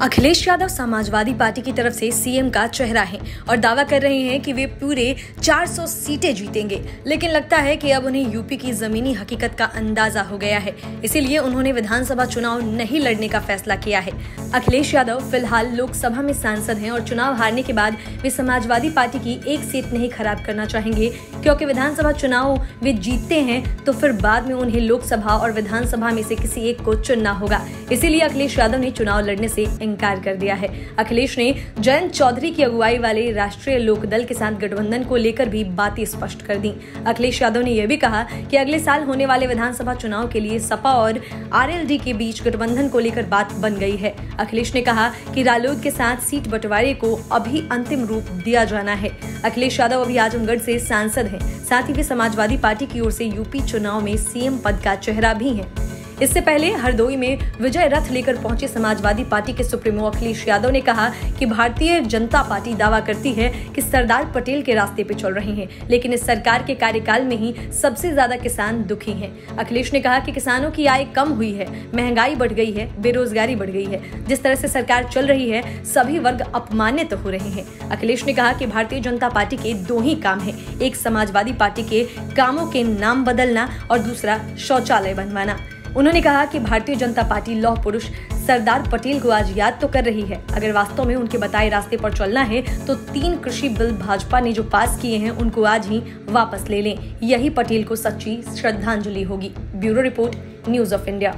Akhilesh Yadav Samajwadi party की तरफ से सीएम का चेहरा हैं और दावा कर रहे हैं कि वे पूरे 400 सीटें जीतेंगे। लेकिन लगता है कि अब उन्हें यूपी की जमीनी हकीकत का अंदाजा हो गया है, इसीलिए उन्होंने विधानसभा चुनाव नहीं लड़ने का फैसला किया है। अखिलेश यादव फिलहाल लोकसभा में सांसद हैं और चुनाव हारने के बाद वे समाजवादी पार्टी की एक सीट नहीं खराब करना चाहेंगे, क्योंकि विधानसभा चुनाव वे जीतते हैं तो फिर बाद में उन्हें लोकसभा और विधानसभा में से किसी एक को चुनना होगा। इसीलिए अखिलेश यादव ने चुनाव लड़ने से इनकार कर दिया है। अखिलेश ने जयंत चौधरी की अगुवाई वाले राष्ट्रीय लोकदल के साथ गठबंधन को लेकर भी बातें स्पष्ट कर दी। अखिलेश यादव ने यह भी कहा कि अगले साल होने वाले विधानसभा चुनाव के लिए सपा और आरएलडी के बीच गठबंधन को लेकर बात बन गई है। अखिलेश ने कहा कि रालोद के साथ सीट बंटवारे को अभी अंतिम रूप दिया जाना है। अखिलेश यादव अभी आजमगढ़ से सांसद हैं, साथ ही वे समाजवादी पार्टी की ओर से यूपी चुनाव में सीएम पद का चेहरा भी हैं। इससे पहले हरदोई में विजय रथ लेकर पहुंचे समाजवादी पार्टी के सुप्रीमो अखिलेश यादव ने कहा कि भारतीय जनता पार्टी दावा करती है कि सरदार पटेल के रास्ते पे चल रहे हैं, लेकिन इस सरकार के कार्यकाल में ही सबसे ज्यादा किसान दुखी हैं। अखिलेश ने कहा कि किसानों की आय कम हुई है, महंगाई बढ़ गई है, बेरोजगारी बढ़ गई है। जिस तरह से सरकार चल रही है सभी वर्ग अपमानित हो रहे हैं। अखिलेश ने कहा कि भारतीय जनता पार्टी के दो ही काम है, एक समाजवादी पार्टी के कामों के नाम बदलना और दूसरा शौचालय बनवाना। उन्होंने कहा कि भारतीय जनता पार्टी लौह पुरुष सरदार पटेल को आज याद तो कर रही है, अगर वास्तव में उनके बताए रास्ते पर चलना है तो 3 कृषि बिल भाजपा ने जो पास किए हैं उनको आज ही वापस ले लें। यही पटेल को सच्ची श्रद्धांजलि होगी। Bureau report, news of India.